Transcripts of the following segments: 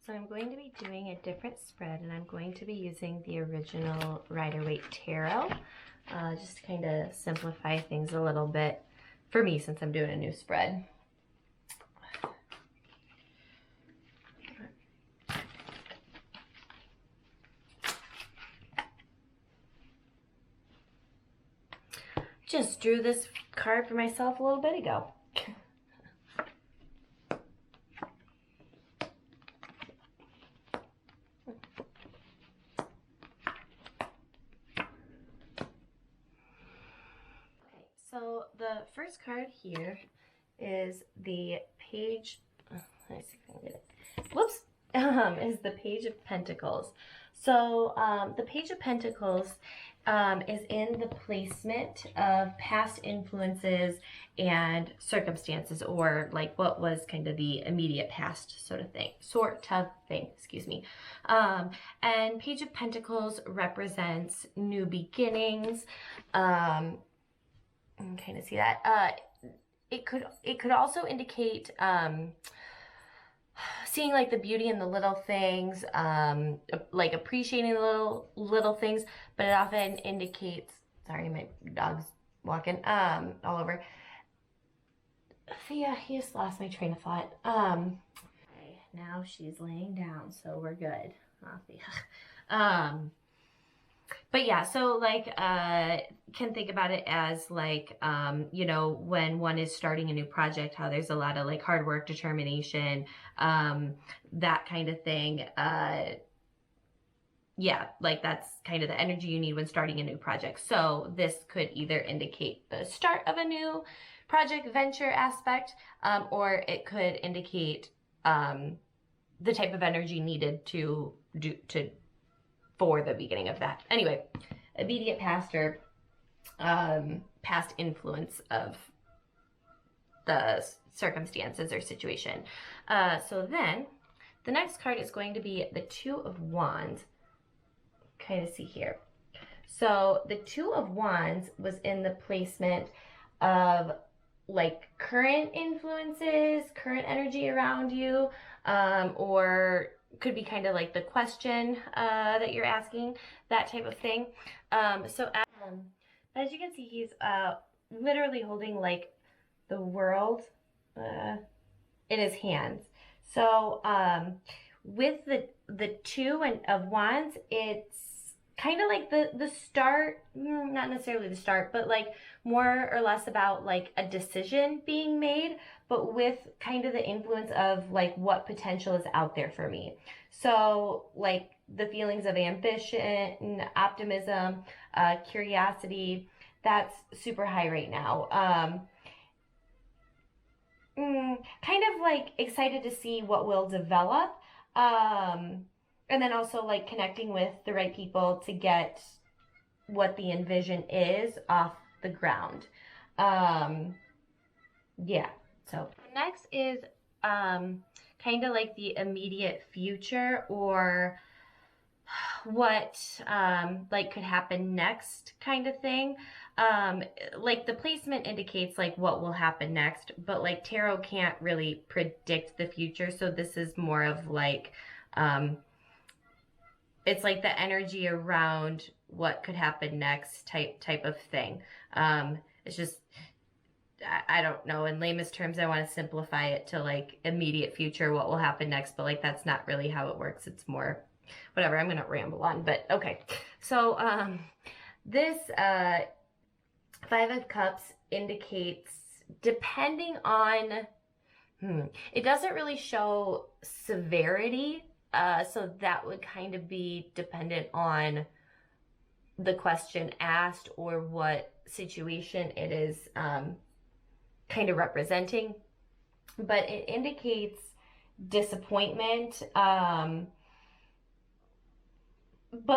So I'm going to be doing a different spread, and I'm going to be using the original Rider-Waite Tarot, just to kind of simplify things a little bit for me since I'm doing a new spread. Just drew this card for myself a little bit ago. So the first card here is the Page, let's see if I can get it. Whoops, is the Page of Pentacles. So the Page of Pentacles is in the placement of past influences and circumstances, or like what was kind of the immediate past sort of thing, excuse me. And Page of Pentacles represents new beginnings. You can kind of see that. It could also indicate seeing like the beauty in the little things, like appreciating the little things, but it often indicates, sorry, my dog's walking all over. Yeah, he just lost my train of thought. Okay, now she's laying down, so we're good. But yeah, so like, can think about it as like, you know, when one is starting a new project, how there's a lot of like hard work, determination, that kind of thing. Yeah, like that's kind of the energy you need when starting a new project. So this could either indicate the start of a new project, venture aspect, or it could indicate the type of energy needed for the beginning of that. Anyway, immediate past or past influence of the circumstances or situation. So then the next card is going to be the Two of Wands. Kind of see here. So the Two of Wands was in the placement of like current influences, current energy around you, or could be kind of like the question that you're asking, that type of thing. So as you can see, he's literally holding like the world in his hands. So with the Two of Wands, it's kind of like the start, not necessarily the start, but like more or less about like a decision being made, but with kind of the influence of like what potential is out there for me. So like the feelings of ambition, optimism, curiosity, that's super high right now. Kind of like excited to see what will develop. And then also like connecting with the right people to get what the envision is off the ground. Yeah, so next is kind of like the immediate future, or what like could happen next kind of thing. Like the placement indicates like what will happen next, but like tarot can't really predict the future, so this is more of like it's like the energy around what could happen next type of thing. It's just, I don't know, in lamest terms, I want to simplify it to like immediate future, what will happen next, but like that's not really how it works. It's more, whatever, I'm gonna ramble on, but okay. So this Five of Cups indicates, depending on, it doesn't really show severity, so that would kind of be dependent on the question asked or what situation it is kind of representing. But it indicates disappointment, but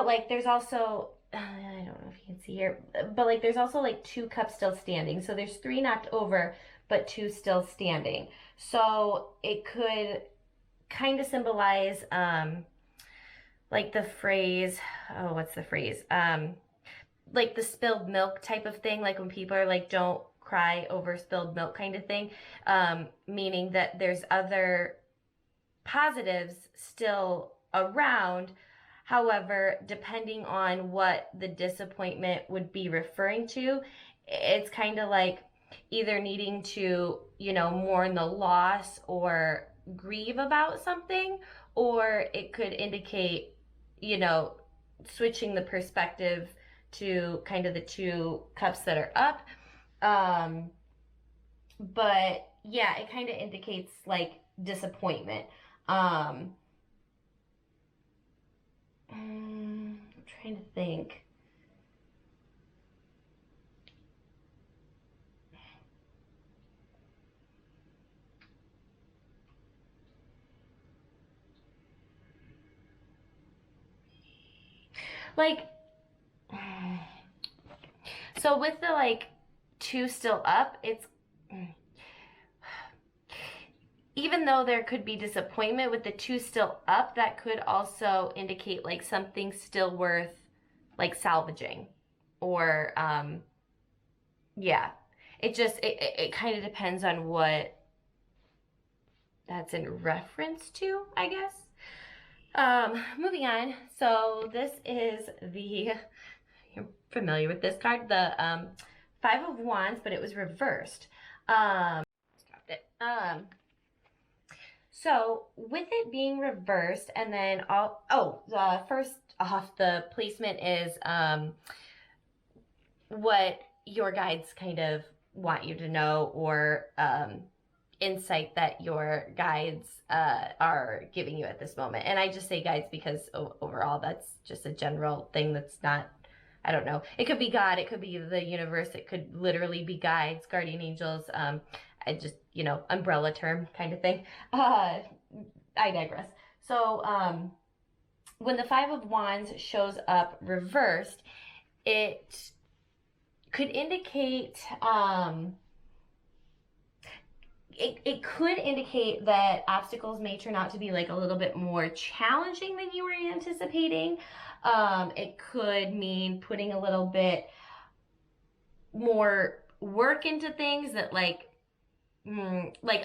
like there's also, I don't know if you can see here, but like there's also like two cups still standing. So there's three knocked over, but two still standing. So it could kind of symbolize like the phrase, oh, what's the phrase? Like the spilled milk type of thing, like when people are like, don't cry over spilled milk kind of thing, meaning that there's other positives still around. However, depending on what the disappointment would be referring to, it's kind of like either needing to, mourn the loss or grieve about something, or it could indicate, you know, switching the perspective to kind of the two cups that are up. But yeah, it kind of indicates like disappointment. Um, I'm trying to think. Like, so with the like two still up, it's even though there could be disappointment with the two still up, that could also indicate like something still worth like salvaging, or yeah, it kind of depends on what that's in reference to, I guess. Moving on. So this is you're familiar with this card, the Five of Wands, but it was reversed. Stopped it. So with it being reversed, and then first off, the placement is what your guides kind of want you to know, or insight that your guides are giving you at this moment. And I just say guides because overall that's just a general thing that's not, I don't know. It could be God, it could be the universe, it could literally be guides, guardian angels. I just, umbrella term kind of thing. I digress. So when the Five of Wands shows up reversed, it could indicate it could indicate that obstacles may turn out to be like a little bit more challenging than you were anticipating. It could mean putting a little bit more work into things that like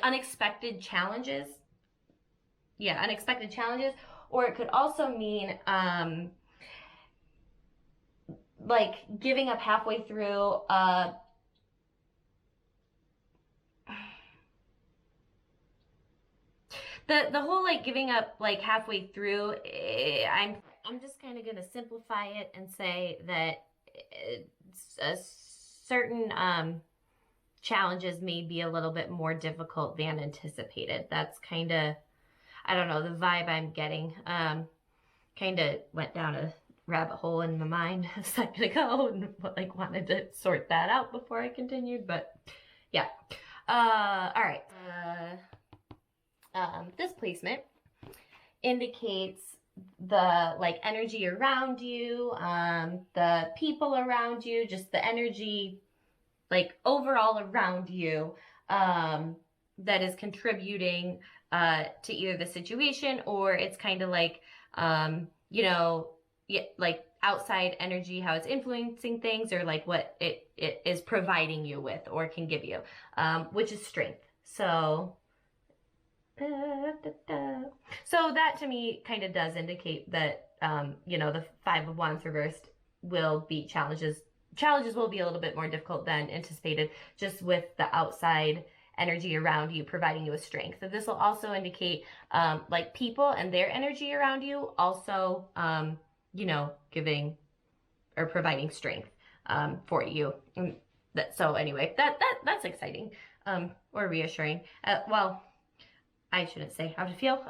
unexpected challenges. Yeah, unexpected challenges. Or it could also mean like giving up halfway through the whole like giving up like halfway through, I'm just kind of gonna simplify it and say that a certain challenges may be a little bit more difficult than anticipated. That's kind of, I don't know, the vibe I'm getting. Kind of went down a rabbit hole in my mind a second ago and like wanted to sort that out before I continued, but yeah. All right. This placement indicates the like energy around you, the people around you, just the energy like overall around you that is contributing to either the situation, or it's kind of like like outside energy, how it's influencing things, or like what it is providing you with or can give you, which is strength. So so that to me kind of does indicate that the Five of Wands reversed will be challenges will be a little bit more difficult than anticipated, just with the outside energy around you providing you with strength. So this will also indicate like people and their energy around you also giving or providing strength for you. And so anyway, that's exciting or reassuring. Well, I shouldn't say how to feel.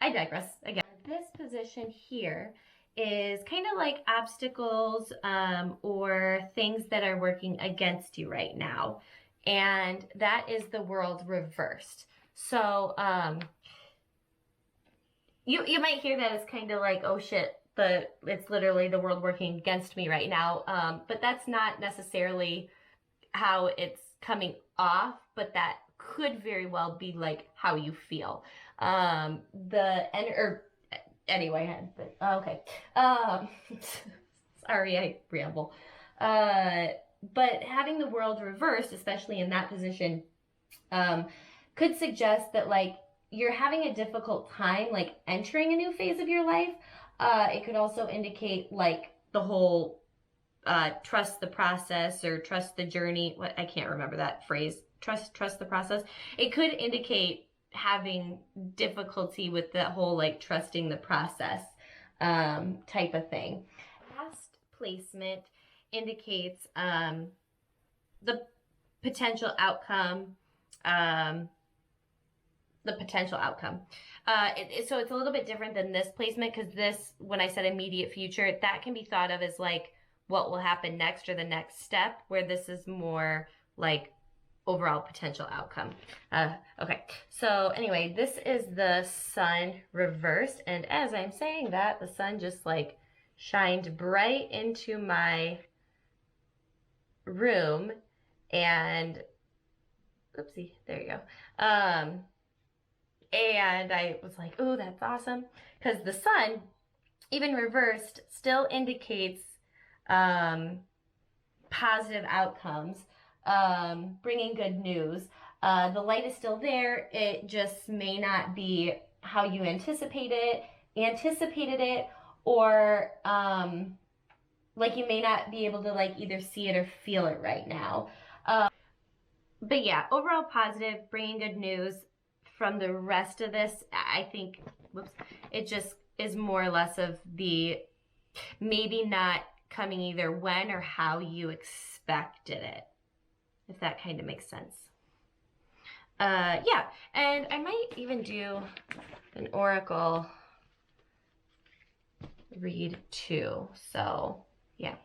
I digress again. This position here is kind of like obstacles or things that are working against you right now. And that is the World reversed. So you might hear that as kind of like, oh shit, it's literally the world working against me right now. But that's not necessarily how it's coming off, but that could very well be like how you feel. Anyway, okay. Sorry, I ramble. But having the world reversed, especially in that position, could suggest that like you're having a difficult time like entering a new phase of your life. It could also indicate like the whole trust the process or trust the journey. What, I can't remember that phrase. Trust the process. It could indicate having difficulty with the whole like trusting the process type of thing. Past placement indicates the potential outcome. The potential outcome. So it's a little bit different than this placement, because this, when I said immediate future, that can be thought of as like what will happen next or the next step, where this is more like overall potential outcome. Okay, so anyway, this is the sun reversed, and as I'm saying that, the sun just like shined bright into my room, and oopsie, there you go. And I was like, oh, that's awesome, because the sun, even reversed, still indicates positive outcomes, bringing good news. The light is still there. It just may not be how you anticipated it, or like you may not be able to like either see it or feel it right now. But yeah, overall positive, bringing good news. From the rest of this, I think, it just is more or less of the maybe not coming either when or how you expected it, if that kind of makes sense. Yeah, and I might even do an oracle read too, so yeah.